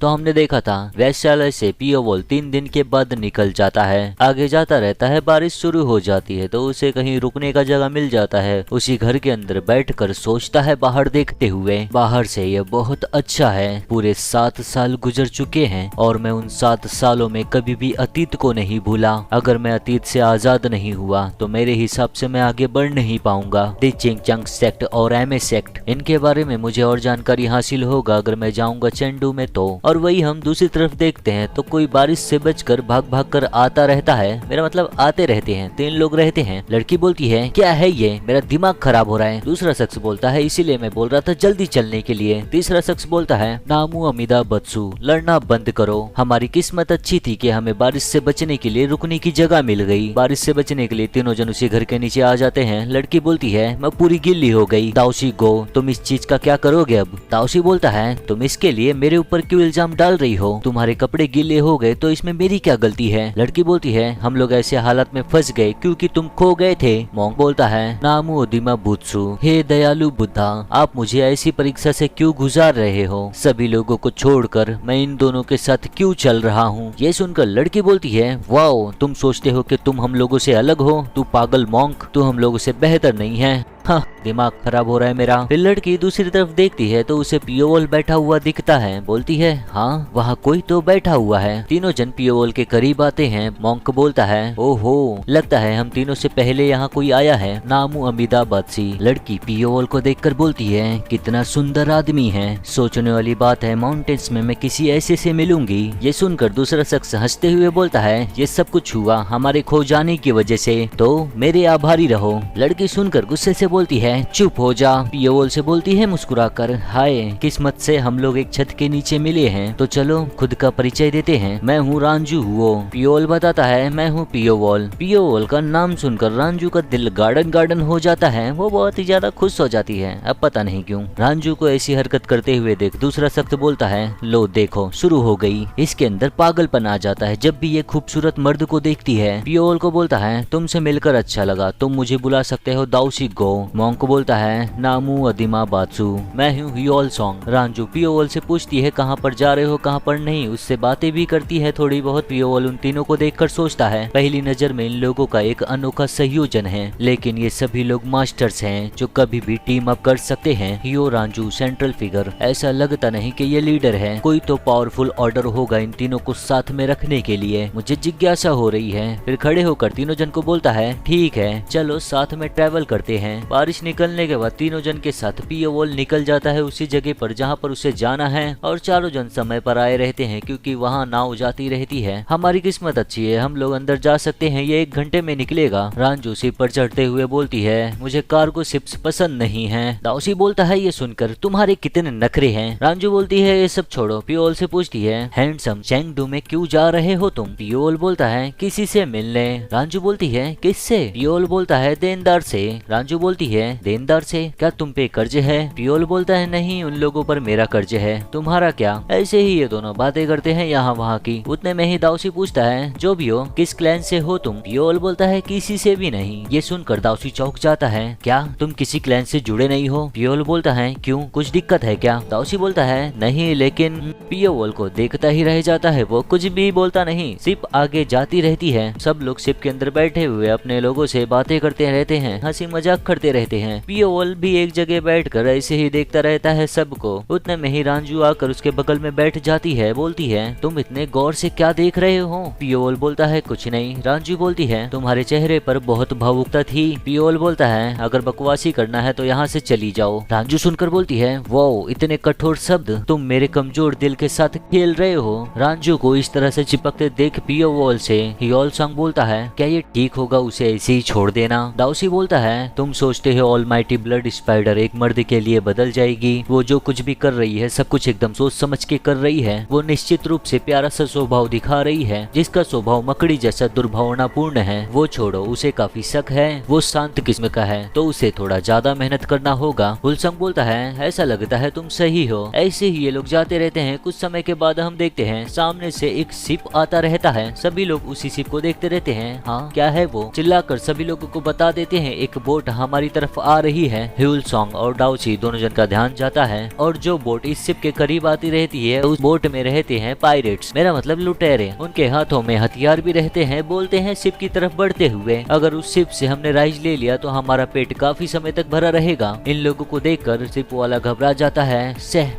तो हमने देखा था वैश्यालय से पियोवोल 3 दिन के बाद निकल जाता है, आगे जाता रहता है। बारिश शुरू हो जाती है तो उसे कहीं रुकने का जगह मिल जाता है। उसी घर के अंदर बैठकर सोचता है बाहर देखते हुए, बाहर से यह बहुत अच्छा है। पूरे 7 साल गुजर चुके हैं और मैं उन 7 सालों में कभी भी अतीत को नहीं भूला। अगर मैं अतीत से आजाद नहीं हुआ तो मेरे हिसाब से मैं आगे बढ़ नहीं पाऊंगा। दी चिंग चंग सेक्ट और एमए सेक्ट, इनके बारे में मुझे और जानकारी हासिल होगा अगर मैं जाऊंगा चेंडू में तो। और वही हम दूसरी तरफ देखते हैं तो कोई बारिश से बचकर भाग भाग कर आता रहता है, मेरा मतलब आते रहते हैं। 3 लोग रहते हैं। लड़की बोलती है क्या है ये, मेरा दिमाग खराब हो रहा है। दूसरा शख्स बोलता है इसीलिए मैं बोल रहा था जल्दी चलने के लिए। तीसरा शख्स बोलता है नामू अमीदा बदसू, लड़ना बंद करो। हमारी किस्मत अच्छी थी कि हमें बारिश से बचने के लिए रुकने की जगह मिल गई। बारिश से बचने के लिए तीनों जन उसी घर के नीचे आ जाते हैं। लड़की बोलती है मैं पूरी गिल्ली हो गई। दाउशी गो, तुम इस चीज का क्या करोगे अब? दाउशी बोलता है तुम इसके लिए मेरे ऊपर क्यों इल्जाम डाल रही हो? तुम्हारे कपड़े गीले हो गए तो इसमें मेरी क्या गलती है? लड़की बोलती है हम लोग ऐसे हालत में फंस गए क्योंकि तुम खो गए थे। मोंग बोलता है नामू ओदिमा बुत्सु, हे दयालु बुद्धा, आप मुझे ऐसी परीक्षा से क्यों गुजार रहे हो? सभी लोगों को छोड़कर मैं इन दोनों के साथ क्यों चल रहा हूँ? ये सुनकर लड़की बोलती है वाओ, तुम सोचते हो कि तुम हम लोगों से अलग हो? तू पागल मोंक, तू हम लोगों से बेहतर नहीं है। हाँ, दिमाग खराब हो रहा है मेरा। फिर लड़की दूसरी तरफ देखती है तो उसे पियोवोल बैठा हुआ दिखता है। बोलती है हाँ, वहाँ कोई तो बैठा हुआ है। तीनों जन पियोवोल के करीब आते हैं। मोंक बोलता है ओहो, लगता है हम तीनों से पहले यहाँ कोई आया है। नामू अमीदा बदसी। लड़की पियोवोल को देखकर बोलती है कितना सुंदर आदमी है। सोचने वाली बात है, माउंटेन्स में मैं किसी ऐसे से मिलूंगी। ये सुनकर दूसरा शख्स हंसते हुए बोलता है ये सब कुछ हुआ हमारे खो जाने की वजह से, तो मेरे आभारी रहो। लड़की सुनकर गुस्से से बोलती है चुप हो जा। पियोवोल से बोलती है मुस्कुराकर हाय, किस्मत से हम लोग एक छत के नीचे मिले हैं, तो चलो खुद का परिचय देते हैं। मैं हूँ रांजू हुओ। पियोवोल बताता है मैं हूँ पियोवोल। पियोवोल का नाम सुनकर रांजू का दिल गार्डन गार्डन हो जाता है। वो बहुत ही ज्यादा खुश हो जाती है, अब पता नहीं क्यों। रांजू को ऐसी हरकत करते हुए देख दूसरा शख्स बोलता है लो देखो शुरू हो गई, इसके अंदर पागलपन आ जाता है जब भी ये खूबसूरत मर्द को देखती है। पियोवोल को बोलता है तुमसे मिलकर अच्छा लगा, तुम मुझे बुला सकते हो दाउशी गो। मोंक को बोलता है नामू अदिमा बात्सु, मैं हूँ ह्योल सॉन्ग। रांजू पियोवोल से पूछती है कहाँ पर जा रहे हो कहाँ पर नहीं, उससे बातें भी करती है थोड़ी बहुत। पियोवोल उन तीनों को देखकर सोचता है पहली नजर में इन लोगों का एक अनोखा संयोजन है, लेकिन ये सभी लोग मास्टर्स हैं जो कभी भी टीम अप कर सकते हैं। ह्यो रांजू सेंट्रल फिगर, ऐसा लगता नहीं कि ये लीडर है। कोई तो पावरफुल ऑर्डर होगा इन तीनों को साथ में रखने के लिए। मुझे जिज्ञासा हो रही है। फिर खड़े होकर तीनों जन को बोलता है ठीक है चलो साथ में ट्रेवल करते हैं। बारिश निकलने के बाद तीनों जन के साथ पियोवोल निकल जाता है उसी जगह पर जहाँ पर उसे जाना है, और चारों जन समय पर आए रहते हैं क्योंकि वहाँ नाव जाती रहती है। हमारी किस्मत अच्छी है, हम लोग अंदर जा सकते हैं, ये 1 घंटे में निकलेगा। रांजू शिप पर चढ़ते हुए बोलती है मुझे कार्गो शिप्स पसंद नहीं है। दाउशी बोलता है ये सुनकर तुम्हारे कितने नखरे हैं। रांजू बोलती है ये सब छोड़ो। पियोवोल से पूछती है हैंडसम चेंगडू में क्यों जा रहे हो तुम? पियोवोल बोलता है किसी से मिलने। रांजू बोलती है किससे? पियोवोल बोलता है देनदार से। रांजू बोलती है देनदार से, क्या तुम पे कर्ज है? पियोवोल बोलता है नहीं, उन लोगों पर मेरा कर्ज है, तुम्हारा क्या? ऐसे ही ये दोनों बातें करते हैं यहाँ वहाँ की। उतने में ही दाउशी पूछता है जो भी हो किस क्लैन से हो तुम? पियोवोल बोलता है किसी से भी नहीं। ये सुनकर दाउशी चौंक जाता है, क्या तुम किसी क्लैन से जुड़े नहीं हो? पियोवोल बोलता है क्यों, कुछ दिक्कत है क्या? दाउशी बोलता है नहीं, लेकिन पियोवोल को देखता ही रह जाता है, वो कुछ भी बोलता नहीं। शिप आगे जाती रहती है। सब लोग शिप के अंदर बैठे हुए अपने लोगों से बातें करते रहते हैं, हंसी मजाक करते रहते हैं। पियोवोल भी एक जगह बैठकर ऐसे ही देखता रहता है सबको। उतने में ही रांजू आकर उसके बगल में बैठ जाती है। बोलती है तुम इतने गौर से क्या देख रहे हो? पियोवोल बोलता है कुछ नहीं। रांजू बोलती है तुम्हारे चेहरे पर बहुत भावुकता थी। पियोवोल बोलता है अगर बकवासी करना है तो यहाँ से चली जाओ। रांजू सुनकर बोलती है वो इतने कठोर शब्द, तुम मेरे कमजोर दिल के साथ खेल रहे हो। रांजू को इस तरह से चिपकते देख पियोवोल से ह्योल सॉन्ग बोलता है क्या ये ठीक होगा उसे ऐसे ही छोड़ देना? दाउशी बोलता है तुम सोचते हो ऑलमाइटी ब्लड स्पाइडर एक मर्द के लिए बदल जाएगी? वो जो कुछ भी कर रही है सब कुछ एकदम सोच समझ के कर रही है। वो निश्चित रूप से प्यारा सा स्वभाव दिखा रही है जिसका स्वभाव मकड़ी जैसा दुर्भावनापूर्ण है। वो छोड़ो, उसे काफी शक है, वो शांत किस्म का है तो उसे थोड़ा ज्यादा मेहनत करना होगा। हुलसंग बोलता है ऐसा लगता है तुम सही हो। ऐसे ही ये लोग जाते रहते हैं। कुछ समय के बाद हम देखते हैं सामने से एक शिप आता रहता है। सभी लोग उसी शिप को देखते रहते हैं। हाँ क्या है वो? चिल्लाकर सभी लोगों को बता देते हैं एक बोट हमारी हमारी तरफ आ रही है। ह्यूल सॉन्ग और डाउची दोनों जन का ध्यान जाता है और जो बोट इस शिप के करीब आती रहती है उस बोट में रहते हैं पायरेट्स, मेरा मतलब लुटेरे। उनके हाथों में हथियार भी रहते हैं। बोलते हैं शिप की तरफ बढ़ते हुए, अगर उस शिप से हमने राइज ले लिया तो हमारा पेट काफी समय तक भरा रहेगा। इन लोगों को देखकर शिप वाला घबरा जाता है।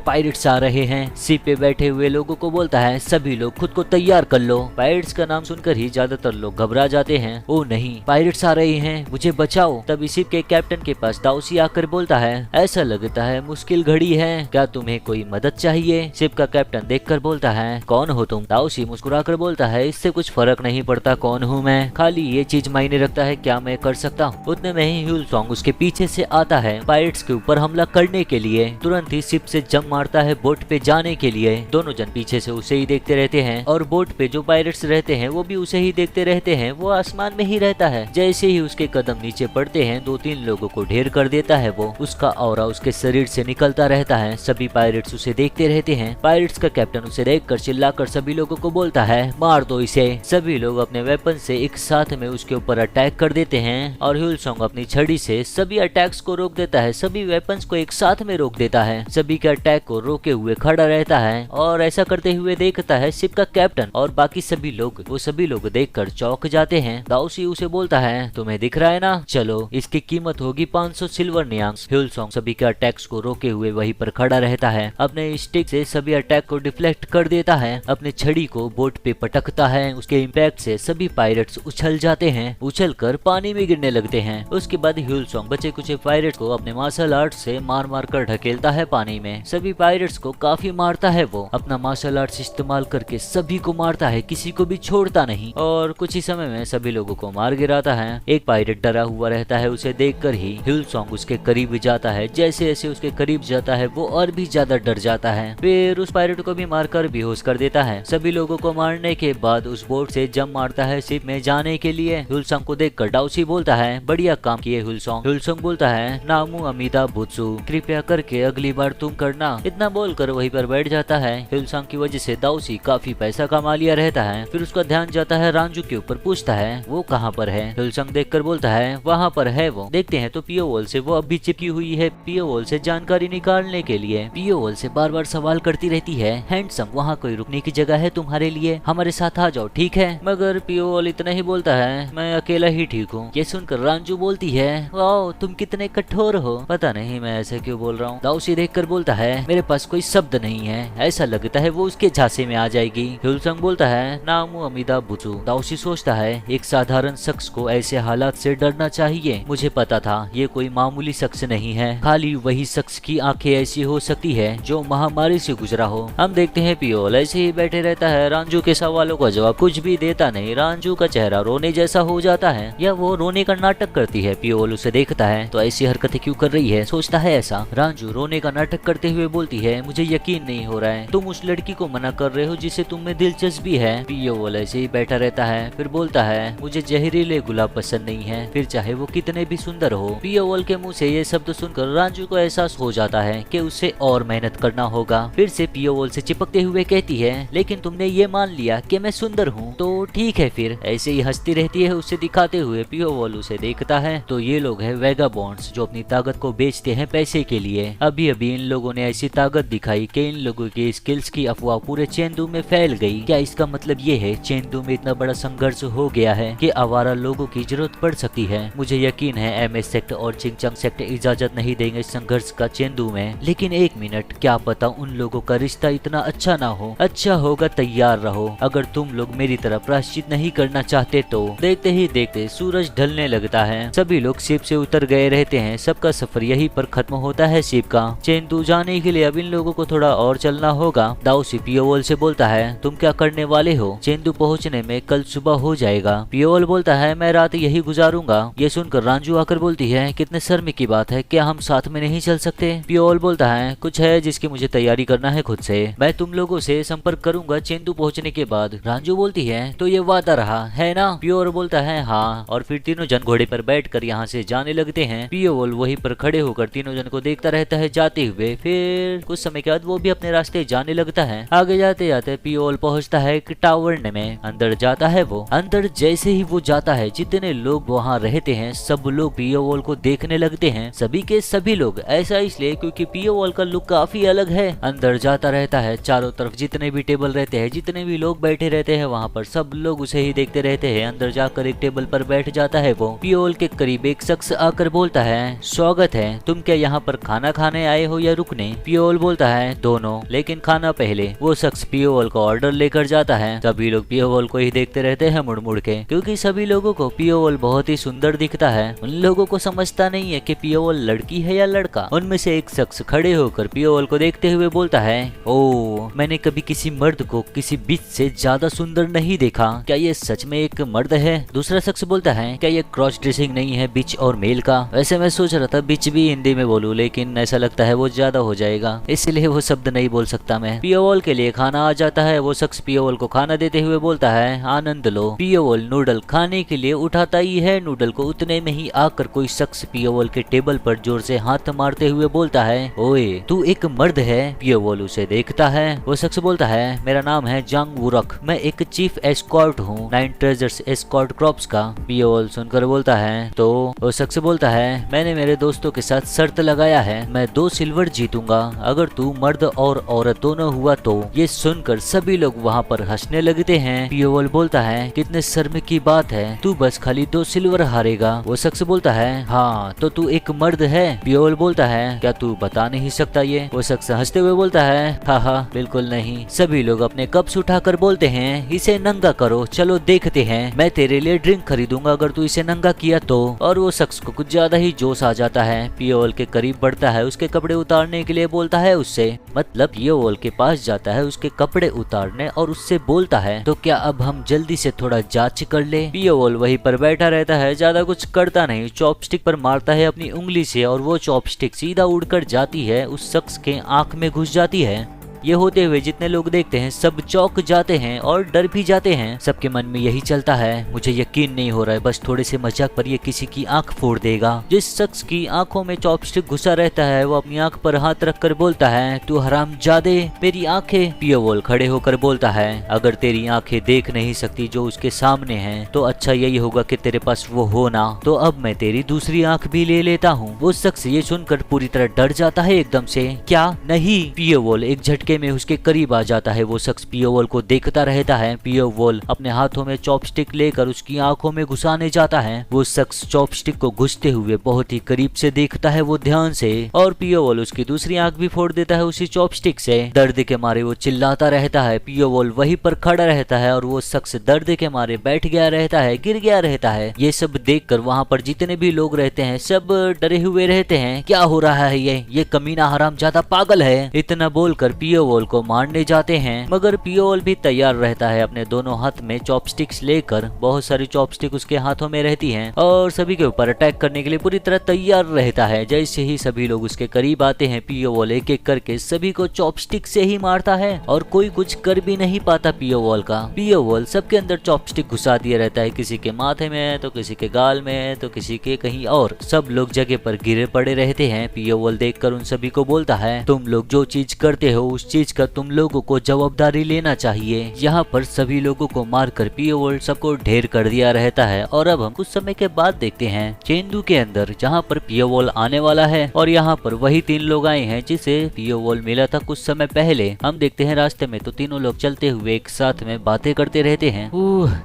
पायरेट्स आ रहे हैं। शिप पे बैठे हुए लोगों को बोलता है सभी लोग खुद को तैयार कर लो। पायरेट्स का नाम सुनकर ही ज्यादातर लोग घबरा जाते हैं। ओ नहीं, पायरेट्स आ रहे हैं, मुझे बचाओ। तभी शिप के कैप्टन के पास दाउसी आकर बोलता है ऐसा लगता है मुश्किल घड़ी है, क्या तुम्हें कोई मदद चाहिए? शिप का कैप्टन देखकर बोलता है कौन हो तुम? दाउसी मुस्कुराकर बोलता है इससे कुछ फर्क नहीं पड़ता कौन हूँ मैं, खाली ये चीज मायने रखता है क्या मैं कर सकता हूँ। उतने में ही ह्यूल सॉन्ग उसके पीछे से आता है पायरेट्स के ऊपर हमला करने के लिए। तुरंत ही शिप से जंप मारता है बोट पे जाने के लिए। दोनों जन पीछे से उसे ही देखते रहते हैं और बोट पे जो पायरेट्स रहते हैं वो भी उसे ही देखते रहते हैं। वो आसमान में ही रहता है। जैसे ही उसके कदम नीचे पड़ते हैं 2-3 लोगों को ढेर कर देता है वो। उसका ऑरा उसके शरीर से निकलता रहता है। सभी पायरेट्स उसे देखते रहते हैं। पायरेट्स का कैप्टन उसे देखकर चिल्लाकर सभी लोगों को बोलता है मार दो इसे। सभी लोग अपने वेपन से एक साथ में उसके ऊपर अटैक कर देते हैं और ह्यूल सॉन्ग अपनी छड़ी से सभी अटैक्स को रोक देता है। सभी वेपन्स को एक साथ में रोक देता है। सभी के अटैक को रोके हुए खड़ा रहता है और ऐसा करते हुए देखता है शिप का कैप्टन और बाकी सभी लोग। वो सभी लोग देखकर चौंक जाते हैं। दाउसी उसे बोलता है तुम्हें दिख रहा है ना, चलो इसकी कीमत होगी 500 सिल्वर नियांग्स। ह्यूल सॉन्ग सभी के अटैक्स को रोके हुए वहीं पर खड़ा रहता है। अपने स्टिक से सभी अटैक को डिफ्लेक्ट कर देता है। अपने छड़ी को बोट पे पटकता है। उसके इम्पैक्ट से सभी पायरेट्स उछल जाते हैं, उछल कर पानी में गिरने लगते हैं। उसके बाद ह्यूल सॉन्ग बचे कुछ पायरेट्स को अपने मार्शल आर्ट से मार मार कर ढकेलता है पानी में। सभी पायरेट्स को काफी मारता है वो। अपना मार्शल आर्ट्स इस्तेमाल करके सभी को मारता है, किसी को भी छोड़ता नहीं और कुछ ही समय में सभी लोगों को मार गिराता है। एक पायरेट डरा हुआ रहता है। उसे देखकर ही ह्यूल सॉन्ग उसके करीब जाता है। जैसे जैसे उसके करीब जाता है वो और भी ज्यादा डर जाता है। फिर उस पायरेट को भी मारकर बेहोश कर देता है। सभी लोगों को मारने के बाद उस बोट से जंप मारता है शिप में जाने के लिए। ह्यूल सॉन्ग को देखकर डाउसी बोलता है बढ़िया काम किए ह्यूल सॉन्ग। ह्यूल सॉन्ग बोलता है नामू अमिता बुत्सु, कृपया करके अगली बार तुम करना। इतना बोलकर वहीं पर बैठ जाता है। ह्यूल सॉन्ग की वजह से दाउसी काफी पैसा कमा लिया रहता है। फिर उसका ध्यान जाता है रांजू के ऊपर। पूछता है वो कहाँ पर है? ह्यूल सॉन्ग देखकर बोलता है वहाँ पर है वो। देखते हैं तो पियो वॉल से वो अभी चिपकी हुई है। पियो वॉल से जानकारी निकालने के लिए पियो वॉल से बार बार सवाल करती रहती है हैंडसम वहाँ कोई रुकने की जगह है तुम्हारे लिए, हमारे साथ आ जाओ ठीक है। मगर पियो वॉल इतना ही बोलता है मैं अकेला ही ठीक हूँ। ये सुनकर रांजू बोलती है वाओ तुम कितने कठोर हो, पता नहीं मैं ऐसे क्यों बोल रहा हूँ। दाउसी देखकर बोलता है मेरे पास कोई शब्द नहीं है, ऐसा लगता है वो उसके झांसे में आ जाएगी। ह्यूल सॉन्ग बोलता है नामू अमिता बुत्सु। दाउसी सोचता है एक साधारण शख्स को ऐसे हालात से डरना चाहिए। मुझे पता था ये कोई मामूली शख्स नहीं है, खाली वही शख्स की आंखें ऐसी हो सकती है जो महामारी से गुजरा हो। हम देखते हैं पियोल ऐसे ही बैठे रहता है। रांजू के सवालों का जवाब कुछ भी देता नहीं। रांजू का चेहरा रोने जैसा हो जाता है या वो रोने का नाटक करती है। पियोल उसे देखता है तो ऐसी हरकतें क्यों कर रही है, सोचता है ऐसा। रांजू रोने का नाटक करते हुए बोलती है मुझे यकीन नहीं हो रहा है तुम उस लड़की को मना कर रहे हो जिसे तुम में दिलचस्पी है। पियोल ऐसे ही बैठा रहता है। फिर बोलता है मुझे जहरीले गुलाब पसंद नहीं है, फिर चाहे वो कितने भी सुंदर हो। पियोल के मुंह से ये शब्द सुनकर रांजू को एहसास हो जाता है कि उसे और मेहनत करना होगा। फिर से पियोल से चिपकते हुए कहती है लेकिन तुमने ये मान लिया कि मैं सुंदर हूँ तो ठीक है। फिर ऐसे ही हंसती रहती है उसे दिखाते हुए। पियोल उसे देखता है तो ये लोग है वेगाबॉन्ड्स जो अपनी ताकत को बेचते हैं पैसे के लिए। अभी अभी इन लोगों ने ऐसी ताकत दिखाई कि इन लोगों की स्किल्स की अफवाह पूरे चेंदू में फैल गई। क्या इसका मतलब ये है चेंदू में इतना बड़ा संघर्ष हो गया है कि आवारा लोगों की जरूरत पड़ सकती है? मुझे यकीन है एमएस सेक्ट और चिंगचंग सेक्ट इजाजत नहीं देंगे संघर्ष का चेंदू में। लेकिन एक मिनट, क्या पता उन लोगों का रिश्ता इतना अच्छा ना हो। अच्छा होगा तैयार रहो अगर तुम लोग मेरी तरह प्रायश्चित नहीं करना चाहते तो। देखते ही देखते सूरज ढलने लगता है। सभी लोग शिप से उतर गए रहते हैं। सबका सफर यहीं पर खत्म होता है शिप का। चेंदू जाने के लिए अब इन लोगों को थोड़ा और चलना होगा। दाउसी पियोल से बोलता है तुम क्या करने वाले हो? चेंदू पहुंचने में कल सुबह हो जाएगा। पियोल बोलता है मैं रात यही गुजारूंगा। ये सुनकर रांजू आकर बोलती है कितने शर्म की बात है, क्या हम साथ में नहीं चल सकते? पियोल बोलता है कुछ है जिसकी मुझे तैयारी करना है खुद से, मैं तुम लोगों से संपर्क करूंगा चेंदू पहुंचने के बाद। रांजू बोलती है तो ये वादा रहा है ना? पियोल बोलता है हाँ। और फिर तीनों जन घोड़े पर बैठकर यहाँ से जाने लगते हैं। पियोल वहीं पर खड़े होकर तीनों जन को देखता रहता है जाते हुए। फिर कुछ समय के बाद वो भी अपने रास्ते जाने लगता है। आगे जाते जाते पियोल पहुंचता है एक टावर में। अंदर जाता है वो। अंदर जैसे ही वो जाता है जितने लोग वहाँ रहते हैं सब लोग पियोल पियोवॉल को देखने लगते हैं। सभी के सभी लोग, ऐसा इसलिए क्योंकि पियोवॉल का लुक काफी अलग है। अंदर जाता रहता है, चारों तरफ जितने भी टेबल रहते हैं, जितने भी लोग बैठे रहते हैं वहाँ पर सब लोग उसे ही देखते रहते हैं। अंदर जाकर एक टेबल पर बैठ जाता है वो। पियोवॉल के करीब एक शख्स आकर बोलता है, स्वागत है, तुम क्या यहाँ पर खाना खाने आए हो या रुकने? पियोवॉल बोलता है, दोनों, लेकिन खाना पहले। वो शख्स पियोवॉल का ऑर्डर लेकर जाता है। सभी लोग पियोवॉल को ही देखते रहते हैं मुड़ मुड़ के, क्योंकि सभी लोगों को पियोवॉल बहुत ही सुंदर दिखता है। उन लोगों को समझता नहीं है कि पियोवॉल लड़की है या लड़का। उनमें से एक शख्स खड़े होकर पियोवॉल को देखते हुए बोलता है, ओ, मैंने कभी किसी मर्द को किसी बिच से ज्यादा सुंदर नहीं देखा। क्या ये सच में एक मर्द है? दूसरा शख्स बोलता है, क्या ये क्रॉस ड्रेसिंग नहीं है बिच और मेल का? वैसे मैं सोच रहा था बिच भी हिंदी में बोलूं, लेकिन ऐसा लगता है वो ज्यादा हो जाएगा, इसलिए वो शब्द नहीं बोल सकता मैं। पियोवॉल के लिए खाना आ जाता है। वो शख्स पियोवॉल को खाना देते हुए बोलता है, आनंद लो। पियोवॉल नूडल खाने के लिए उठाता ही है नूडल को, उतने में ही आकर कोई शख्स पियोवॉल के टेबल पर जोर से हाथ मारते हुए बोलता है, ओए, तू एक मर्द है? पियोवॉल उसे देखता है। वो शख्स बोलता है, मेरा नाम है जांग वुरक, मैं एक चीफ एस्कॉर्ट हूँ 9 ट्रेजर्स एस्कॉर्ट क्रॉप्स का। पियोवॉल सुनकर बोलता है, तो वो शख्स बोलता है, मैंने मेरे दोस्तों के साथ शर्त लगाया है, मैं 2 सिल्वर जीतूंगा अगर तू मर्द और औरत दोनों हुआ तो। ये सुनकर सभी लोग वहाँ पर हंसने लगते हैं। पियोवॉल बोलता है, कितने शर्म की बात है, तू बस खाली 2 सिल्वर हारेगा। वो शख्स बोलता है, हाँ तो तू एक मर्द है? पियोवॉल बोलता है, क्या तू बता नहीं सकता ये? वो शख्स हंसते हुए बोलता है, हाँ बिल्कुल नहीं। सभी लोग अपने कप्स उठाकर बोलते हैं, इसे नंगा करो, चलो देखते हैं, मैं तेरे लिए ड्रिंक खरीदूंगा अगर तू इसे नंगा किया तो। और वो शख्स को कुछ ज्यादा ही जोश आ जाता है। पियोवॉल के करीब बढ़ता है, उसके कपड़े उतारने के लिए बोलता है उससे, मतलब पियोवॉल के पास जाता है उसके कपड़े उतारने और उससे बोलता है, तो क्या अब हम जल्दी से थोड़ा जांच कर ले? पियोवॉल वहीं पर बैठा रहता है, ज्यादा कुछ करता नहीं, चॉपस्टिक पर मारता है अपनी उंगली से और वो चॉपस्टिक सीधा उड़कर जाती है, उस शख्स के आंख में घुस जाती है। ये होते हुए जितने लोग देखते हैं सब चौंक जाते हैं और डर भी जाते हैं। सबके मन में यही चलता है, मुझे यकीन नहीं हो रहा है, बस थोड़े से मजाक पर ये किसी की आंख फोड़ देगा। जिस शख्स की आंखों में चॉपस्टिक घुसा रहता है वो अपनी आंख पर हाथ रखकर बोलता है, तू हरामजादे, मेरी आंखें। पियोवॉल खड़े होकर बोलता है, अगर तेरी आंखें देख नहीं सकती जो उसके सामने है तो अच्छा यही होगा कि तेरे पास वो हो ना, तो अब मैं तेरी दूसरी आंख भी ले लेता हूँ। वो शख्स ये सुनकर पूरी तरह डर जाता है एकदम से, क्या नहीं? पियोवॉल एक झटके में उसके करीब आ जाता है। वो शख्स पियोवॉल को देखता रहता है। पियोवॉल अपने हाथों में चॉपस्टिक लेकर उसकी आंखों में घुसाने जाता है। वो शख्स चॉपस्टिक को घुसते हुए बहुत ही करीब से देखता है वो ध्यान से, और पियोवॉल उसकी दूसरी आंख भी फोड़ देता है उसी चॉपस्टिक से। दर्द के मारे वो चिल्लाता रहता है। पियोवॉल वहीं पर खड़ा रहता है और वो शख्स दर्द के मारे बैठ गया रहता है, गिर गया रहता है। ये सब देखकर वहाँ पर जितने भी लोग रहते हैं सब डरे हुए रहते हैं, क्या हो रहा है ये कमीना हरामजादा पागल है। इतना बोलकर पियोवॉल को मारने जाते हैं, मगर पियोवॉल भी तैयार रहता है। अपने दोनों हाथ में चॉपस्टिक्स लेकर, बहुत सारी चॉपस्टिक उसके हाथों में रहती हैं और सभी के ऊपर अटैक करने के लिए पूरी तरह तैयार रहता है। जैसे ही सभी लोग उसके करीब आते हैं पियोवॉल एक एक करके सभी को चॉपस्टिक से ही मारता है और कोई कुछ कर भी नहीं पाता पियोवॉल का। पियोवॉल सबके अंदर चॉपस्टिक घुसा दिया रहता है, किसी के माथे में तो किसी के गाल में तो किसी के कहीं और। सब लोग जगह पर गिरे पड़े रहते हैं। पियोवॉल देखकर उन सभी को बोलता है, तुम लोग जो चीज करते हो उस चीज का तुम लोगों को जवाबदारी लेना चाहिए। यहाँ पर सभी लोगों को मारकर पियोवॉल सबको ढेर कर दिया रहता है। और अब हम कुछ समय के बाद देखते हैं चेंदू के अंदर, जहाँ पर पियोवॉल आने वाला है और यहाँ पर वही 3 लोग आए हैं जिसे पियोवॉल मिला था कुछ समय पहले। हम देखते हैं रास्ते में तो तीनों लोग चलते हुए एक साथ में बातें करते रहते हैं।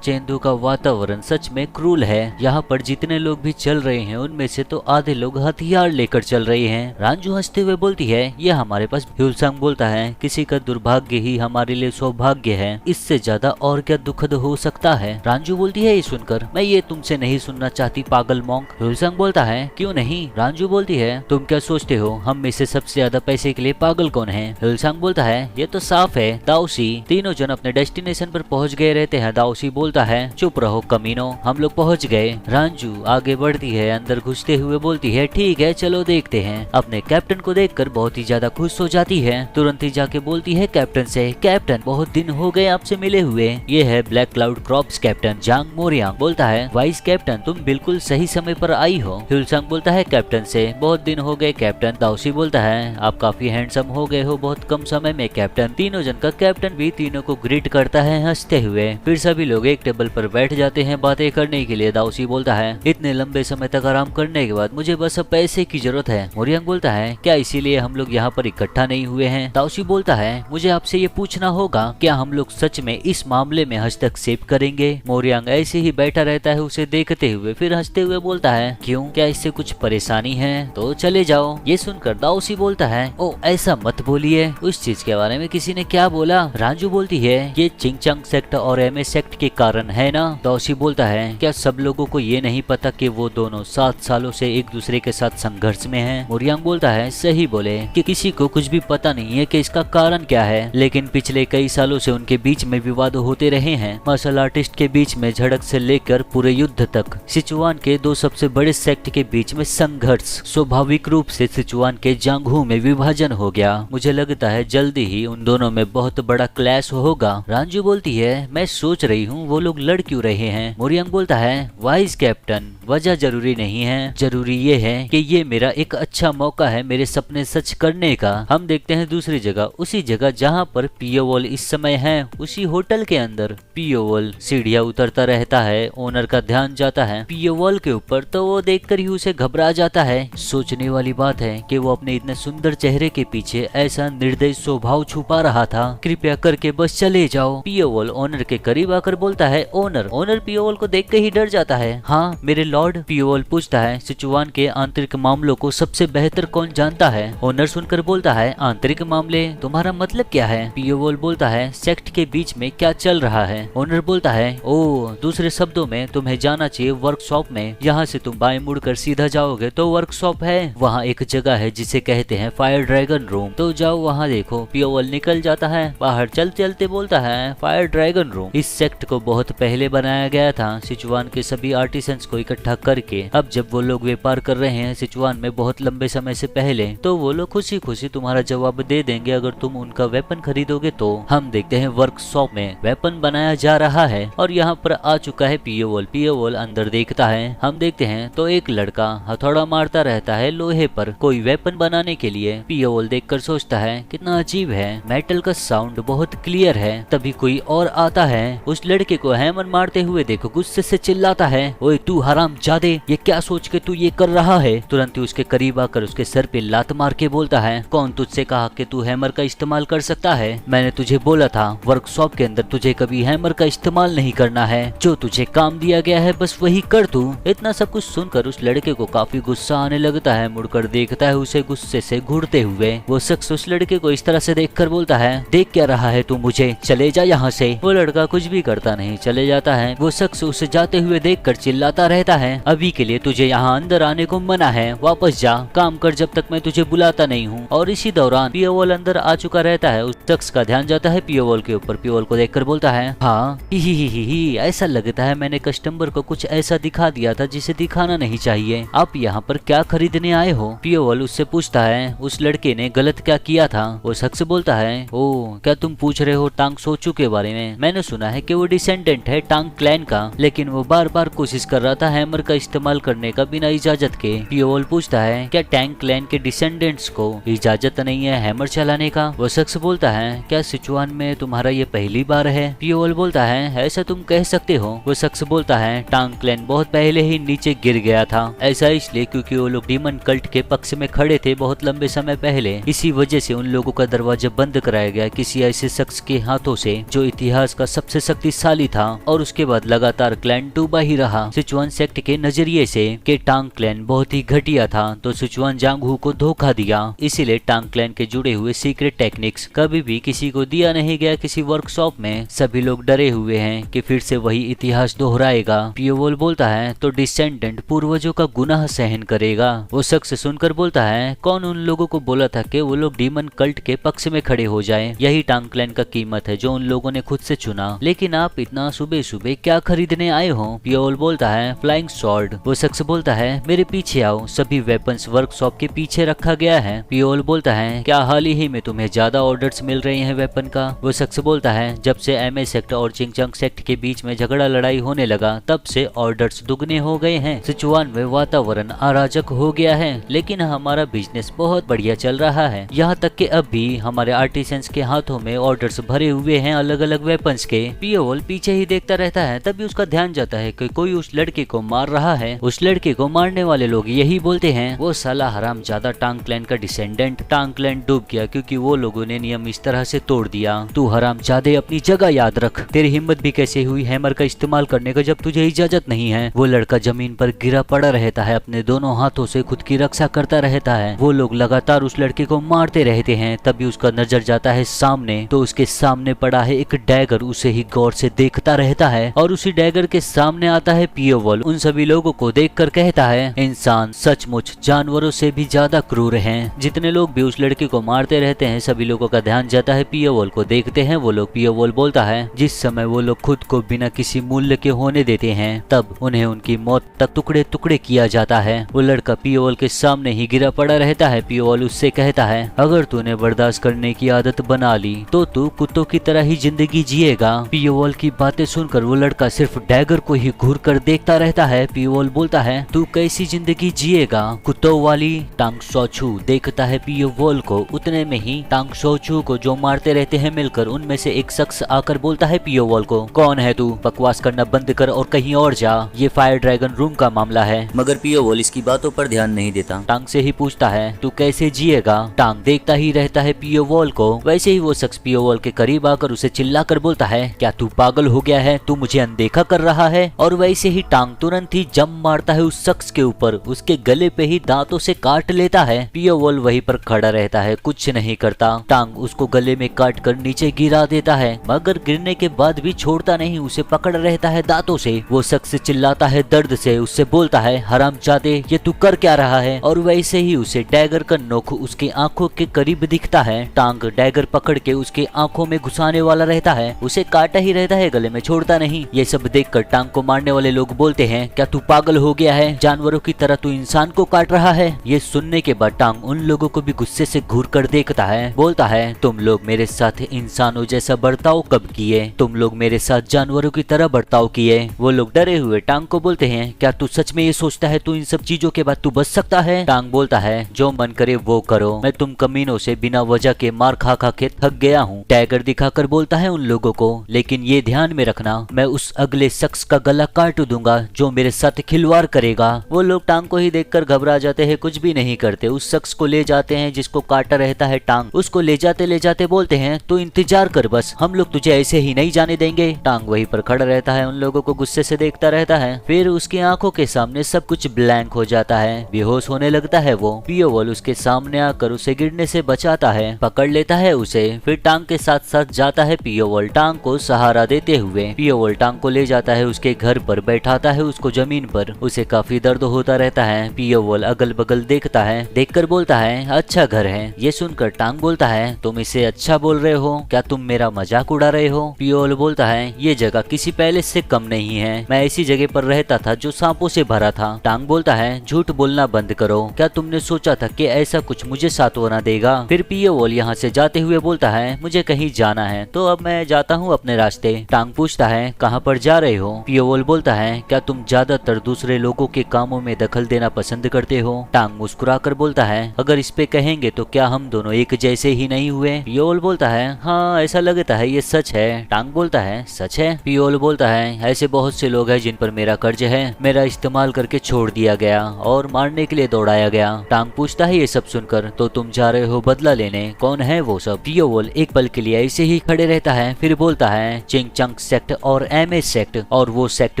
चेंदू का वातावरण सच में क्रूल है। यहाँ पर जितने लोग भी चल रहे हैं उनमें से तो आधे लोग हथियार लेकर चल रहे हैं। रांझू हंसते हुए बोलती है, ये हमारे पास। ह्यूलसांग बोलता है, किसी का दुर्भाग्य ही हमारे लिए सौभाग्य है, इससे ज्यादा और क्या दुखद हो सकता है। रांझू बोलती है, ये सुनकर मैं ये तुमसे नहीं सुनना चाहती पागल मॉन्क। ह्यूलसांग बोलता है, क्यों नहीं? रांझू बोलती है, तुम क्या सोचते हो हम में से सबसे ज्यादा पैसे के लिए पागल कौन है? ह्यूलसांग बोलता है, ये तो साफ है, दाओसी। तीनों जन अपने डेस्टिनेशन पर पहुंच गए रहते हैं। दाओसी बोलता है, चुप रहो कमीनो, हम लोग पहुंच गए। रांझू आगे बढ़ती है, अंदर घुसते हुए बोलती है, ठीक है चलो देखते हैं। अपने कैप्टन को देखकर बहुत ही ज्यादा खुश हो जाती है। तुरंत ही जाके बोलती है कैप्टन से, कैप्टन बहुत दिन हो गए आपसे मिले हुए, ये है ब्लैक क्लाउड क्रॉप्स कैप्टन जांग मोरियांग। बोलता है वाइस कैप्टन तुम बिल्कुल सही समय पर आई हो। ह्यूलसांग बोलता है कैप्टन से, बहुत दिन हो गए कैप्टन। दाओशी बोलता है आप काफी हैंडसम हो गए हो बहुत कम समय में कैप्टन। तीनों जन का कैप्टन भी तीनों को ग्रीट करता है हंसते हुए। फिर सभी लोग एक टेबल पर बैठ जाते हैं बातें करने के लिए। दाओशी बोलता है इतने लंबे समय तक आराम करने के बाद मुझे बस अब पैसे की जरूरत है। मोरियांग बोलता है क्या इसीलिए हम लोग यहाँ पर इकट्ठा नहीं हुए हैं? दाओशी बोलता है मुझे आपसे ये पूछना होगा क्या हम लोग सच में इस मामले में हस्तक्षेप करेंगे? मोरियांग ऐसे ही बैठा रहता है उसे देखते हुए, फिर हंसते हुए बोलता है क्यों, क्या इससे कुछ परेशानी है? तो चले जाओ। ये सुनकर दाओशी बोलता है ओ ऐसा मत बोलिए, उस चीज के बारे में किसी ने क्या बोला? रांझू बोलती है ये चिंगचांग सेक्ट और एमए सेक्ट के कारण है ना? दाओशी बोलता है क्या सब लोगों को ये नहीं पता कि वो दोनों 7 सालों से एक दूसरे के साथ संघर्ष में हैं? मोरियांग बोलता है सही बोले कि किसी को कुछ भी पता नहीं है कि इसका कारण क्या है, लेकिन पिछले कई सालों से उनके बीच में विवाद होते रहे हैं। मार्शल आर्टिस्ट के बीच में झड़प से लेकर पूरे युद्ध तक। सिचुआन के दो सबसे बड़े सेक्ट के बीच में संघर्ष। स्वाभाविक रूप से सिचुआन के जांगहू में विभाजन हो गया। मुझे लगता है जल्दी ही उन दोनों में बहुत बड़ा क्लैश होगा। रांझू बोलती है मैं सोच रही हूँ वो लोग लड़ क्यों रहे हैं? मोरियांग बोलता है वाइस कैप्टन वजह जरूरी नहीं है, जरूरी ये है कि ये मेरा एक अच्छा मौका है मेरे सपने सच करने का। हम देखते हैं दूसरी जगह, उसी जगह जहाँ पर पियोवॉल इस समय है, उसी होटल के अंदर पियोवॉल सीढ़ियाँ उतरता रहता है। ओनर का ध्यान जाता है पियोवॉल के ऊपर, तो वो देखकर ही उसे घबरा जाता है। सोचने वाली बात है कि वो अपने इतने सुंदर चेहरे के पीछे ऐसा निर्दयी स्वभाव छुपा रहा था। कृपया करके बस चले जाओ। पियोवॉल ओनर के करीब आकर बोलता है ओनर। ओनर पियोवॉल को देख के ही डर जाता है। हाँ मेरे लॉर्ड। पियोवॉल पूछता है सिचुआन के आंतरिक मामलों को सबसे बेहतर कौन जानता है? ओनर सुनकर बोलता है आंतरिक मामले, तुम्हारा मतलब क्या है? पियोवॉल बोलता है सेक्ट के बीच में क्या चल रहा है। ओनर बोलता है ओ दूसरे शब्दों में तुम्हें जाना चाहिए वर्कशॉप में। यहाँ से तुम बाएं मुड़कर सीधा जाओगे तो वर्कशॉप है, वहाँ एक जगह है जिसे कहते हैं फायर ड्रैगन रूम, तो जाओ वहाँ देखो। पियोवॉल निकल जाता है बाहर, चल चलते बोलता है फायर ड्रैगन रूम इस सेक्ट को बहुत पहले बनाया गया था सिचुआन के सभी आर्टिसंस को इकट्ठा करके। अब जब वो लोग व्यापार कर रहे हैं सिचुआन में बहुत लंबे समय से पहले, तो वो लोग खुशी खुशी तुम्हारा जवाब दे देंगे अगर तुम उनका वेपन खरीदोगे तो। हम देखते हैं वर्कशॉप में वेपन बनाया जा रहा है और यहाँ पर आ चुका है पियोवॉल। पियोवॉल अंदर देखता है, हम देखते हैं तो एक लड़का हथौड़ा मारता रहता है लोहे पर कोई वेपन बनाने के लिए। पियोवॉल देखकर सोचता है कितना अजीब है, मेटल का साउंड बहुत क्लियर है। तभी कोई और आता है, उस लड़के को हैमर मारते हुए देखो, गुस्से से चिल्लाता है ओए तू हरामजादे, ये क्या सोच के तू ये कर रहा है? तुरंत ही उसके करीब आकर उसके सर पे लात मार के बोलता है कौन तुझसे कहा कि तू हैमर का इस्तेमाल कर सकता है? मैंने तुझे बोला था वर्कशॉप के अंदर तुझे कभी हैमर का इस्तेमाल नहीं करना है, जो तुझे काम दिया गया है बस वही कर तू। इतना सब कुछ सुनकर उस लड़के को काफी गुस्सा आने लगता है। मुड़कर देखता है उसे गुस्से से घूरते हुए। वो शख्स उस लड़के को इस तरह से देखकर बोलता है देख क्या रहा है तू मुझे, चले जा यहाँ से। वो लड़का कुछ भी करता नहीं, चले जाता है। वो शख्स उसे जाते हुए देखकर चिल्लाता रहता है अभी के लिए तुझे यहाँ अंदर आने को मना है, वापस जा, काम कर जब तक मैं तुझे बुलाता नहीं हूँ। और इसी दौरान पियोवॉल अंदर आ चुका रहता है। उस शख्स का ध्यान जाता है पियोवॉल के ऊपर। पियोवॉल को देखकर बोलता है हाँ ही ऐसा लगता है मैंने कस्टमर को कुछ ऐसा दिखा दिया था जिसे दिखाना नहीं चाहिए। आप यहाँ पर क्या खरीदने आए हो? पियोवॉल उससे पूछता है उस लड़के ने गलत क्या किया था? वो शख्स बोलता है ओ क्या तुम पूछ रहे हो टांग सोचू के बारे में? मैंने सुना है कि वो डिसेंडेंट है टांग क्लैन का, लेकिन वो बार बार कोशिश कर रहा था हैमर का इस्तेमाल करने का बिना इजाजत के। पियोवॉल पूछता है क्या टैंक क्लैन के डिसेंडेंट्स को इजाजत नहीं है हैमर चलाने का? वो शख्स बोलता है क्या सिचुआन में तुम्हारा ये पहली बार है? पियोवॉल बोलता है ऐसा तुम कह सकते हो। वो शख्स बोलता है टांग क्लैन बहुत पहले ही नीचे गिर गया था, ऐसा इसलिए क्योंकि वो लोग डीमन कल्ट के पक्ष में खड़े थे बहुत लंबे समय पहले। इसी वजह से उन लोगों का दरवाजा बंद कराया गया किसी ऐसे शख्स के हाथों से जो इतिहास का सबसे शक्तिशाली था, और उसके बाद लगातार क्लैन डूबा ही रहा। सिचुआन सेक्ट के नजरिए से कि टांग क्लैन बहुत ही घटिया था, तो सिचुआन जांगहू को धोखा दिया। इसीलिए टांग क्लैन के जुड़े हुए सीक्रेट टेक्निक्स कभी भी किसी को दिया नहीं गया किसी वर्कशॉप में। सभी लोग डरे हुए हैं कि फिर से वही इतिहास दोहराएगा। पियोवॉल बोलता है तो डिसेंडेंट पूर्वजों का गुनाह सहन करेगा। वो शख्स सुनकर बोलता है कौन उन लोगों को बोला था कि वो लोग डीमन कल्ट के पक्ष में खड़े हो जाएं? यही टांग क्लैन का कीमत है जो उन लोगों ने खुद से चुना। लेकिन आप इतना सुबह सुबह क्या खरीदने आए हो? पियोवॉल बोलता है फ्लाइंग स्वॉर्ड। वो शख्स बोलता है मेरे पीछे आओ। सभी वेपन्स वर्कशॉप के पीछे रखा गया है। पियोवॉल बोलता है क्या हाल ही में तुम्हें ज्यादा ऑर्डर्स मिल रहे हैं वेपन का। वो शख्स बोलता है जब से एमए सेक्ट और चिंगचंग सेक्ट के बीच में झगड़ा लड़ाई होने लगा तब से ऑर्डर्स दुगने हो गए हैं। सिचुआन में वातावरण अराजक हो गया है, लेकिन हमारा बिजनेस बहुत बढ़िया चल रहा है। यहाँ तक कि अब भी हमारे आर्टिसंस के हाथों में ऑर्डर्स भरे हुए हैं अलग अलग वेपन्स के। पियोवॉल पीछे ही देखता रहता है। तभी उसका ध्यान जाता है कि कोई उस लड़के को मार रहा है। उस लड़के को मारने वाले लोग यही बोलते हैं, वो साला हराम ज्यादा टांग क्लैन का डिसेंडेंट। टांग क्लैन डूब गया क्योंकि वो लोगों ने नियम इस तरह से तोड़ दिया। तू हराम ज्यादा अपनी जगह याद रख। तेरी हिम्मत भी कैसे हुई हैमर का इस्तेमाल करने का जब तुझे इजाजत नहीं है। वो लड़का जमीन पर गिरा पड़ा रहता है, अपने दोनों हाथों से खुद की रक्षा करता रहता है। वो लोग लगातार उस लड़के को मारते रहते हैं। तभी उसका नजर जाता है सामने, तो उसके सामने पड़ा है एक डैगर। उसे ही गौर से देखता रहता है और उसी डैगर के सामने आता है पियोवॉल। उन सभी लोगों को देखकर कहता है, इंसान सचमुच जानवरों से भी ज्यादा क्रूर हैं। जितने लोग भी उस लड़के को मारते रहते हैं सभी लोगों का ध्यान जाता है पियोवॉल को देखते हैं वो लोग। पियोवॉल बोलता है जिस समय वो लोग खुद को बिना किसी मूल्य के होने देते हैं तब उन्हें उनकी मौत तक टुकड़े टुकड़े किया जाता है। वो लड़का पियोवॉल के सामने ही गिरा पड़ा रहता है। पियोवॉल उससे कहता है, अगर तूने बर्दाश्त करने की आदत बना ली तो तू कुत्तों की तरह ही जिंदगी जिएगा। पियोवॉल की बातें सुनकर वो लड़का सिर्फ डैगर को ही घूर कर देखता रहता है। पियोवॉल बोलता है, तू कैसी जिंदगी जिएगा कुत्तों वाली। टांग सोचू देखता है पियोवॉल को। उतने में ही टांग सोचू को जो मारते रहते हैं मिलकर, उनमें से एक शख्स आकर बोलता है पियोवॉल को, कौन है तू? बकवास करना बंद कर और कहीं और जा, ये फायर ड्रैगन रूम का मामला है। मगर पियोवॉल इसकी बातों पर ध्यान नहीं देता। टांग से ही पूछता है, तू कैसे जिएगा? टांग देखता ही रहता है पियोवॉल को। वैसे ही वो शख्स पियोवॉल के करीब आकर उसे चिल्लाकर बोलता है, क्या तू पागल हो गया है? तू मुझे अनदेखा कर रहा है? और वैसे ही टांग तुरंत ही जंप मारता है उस शख्स के ऊपर, उसके गले पे ही दांतों से काट लेता है। पियोवॉल वहीं पर खड़ा रहता है, कुछ नहीं करता। टांग उसको गले में काट कर नीचे गिरा देता है, मगर गिरने के बाद भी छोड़ता नहीं, उसे पकड़ रहता है दांतों से। वो शख्स चिल्लाता है दर्द से, उससे बोलता है, हरामजादे ये तू कर क्या रहा है? और वैसे ही उसे डैगर का नोक उसकी आंखों के करीब दिखता है। टांग डैगर पकड़ के उसके आंखों में घुसाने वाला रहता है, उसे काटा ही रहता है, गले में छोड़ता नहीं। ये सब देखकर टांग को मारने वाले लोग बोलते हैं, क्या तू पागल हो गया है? जानवरों की तरह तू इंसान को काट रहा है? ये सुनने के बाद टांग उन लोगों को भी गुस्से से घूर कर देखता है, बोलता है, तुम लोग मेरे साथ इंसानों जैसा बर्ताव कब किए? तुम लोग मेरे साथ जानवरों की तरह बर्ताव किए। वो लोग डरे हुए टांग को बोलते हैं, क्या तू सच में ये सोचता है तू इन सब चीजों के बाद तू बच सकता है? टांग बोलता है, जो मन करे वो करो, मैं तुम कमीनों से बिना वजह के मार खा खा के थक गया हूँ। डैगर दिखाकर बोलता है उन लोगों को, लेकिन ये ध्यान में रखना, मैं उस अगले शख्स का गला काट दूंगा जो मेरे साथ खिलवाड़ करेगा। वो लोग टांग को ही देखकर घबरा जाते हैं, कुछ भी नहीं करते। उस शख्स को ले जाते हैं जिसको काटा रहता है टांग। उसको ले जाते बोलते हैं, तू इंतजार कर बस, हम लोग तुझे ऐसे ही नहीं जाने देंगे। टांग वहीं पर खड़ा रहता है, उन लोगों को गुस्से से देखता रहता है। फिर उसकी आंखों के सामने सब कुछ ब्लैंक हो जाता है, बेहोश होने लगता है वो। पियोवॉल उसके सामने आकर उसे गिरने से बचाता है, पकड़ लेता है उसे। फिर टांग के साथ साथ जाता है पियोवॉल, टांग को सहारा देते हुए। पियोवॉल टांग को ले जाता है उसके घर पर, बैठाता है उसको जमीन पर। उसे काफी दर्द होता रहता है। पियोवॉल अगल बगल देखता है, देखकर बोलता है, अच्छा घर है। ये सुनकर टांग बोलता है, तुम इसे अच्छा बोल रहे हो? क्या तुम मेरा मजाक उड़ा रहे हो? पियोवॉल बोलता है, ये जगह किसी पैलेस से कम नहीं है, मैं ऐसी जगह पर रहता था जो सांपों से भरा था। टांग बोलता है, झूठ बोलना बंद करो, क्या तुमने सोचा था कि ऐसा कुछ मुझे सांत्वना देगा? फिर पियोवॉल यहाँ से जाते हुए बोलता है, मुझे कहीं जाना है तो अब मैं जाता हूँ अपने रास्ते। टांग पूछता है, कहाँ पर जा रहे हो? पियोवॉल बोलता है, क्या तुम ज्यादातर दूसरे लोगों के कामों में दखल देना पसंद करते हो? टांग मुस्कुरा कर बोलता है, अगर इस पे कहेंगे तो क्या हम दोनों एक जैसे ही नहीं हुए? पियोवॉल बोलता है, हाँ ऐसा लगता है, ये सच है। टांग बोलता है, सच है? पियोवॉल बोलता है, ऐसे बहुत से लोग हैं जिन पर मेरा कर्ज है, मेरा इस्तेमाल करके छोड़ दिया गया और मारने के लिए दौड़ाया गया। टांग पूछता है, ये सब सुनकर तो तुम जा रहे हो बदला लेने, कौन है वो सब? पियोवॉल एक पल के लिए ऐसे ही खड़े रहता है, फिर बोलता है, चिंगचंग सेक्ट और एमए सेक्ट, और वो सेक्ट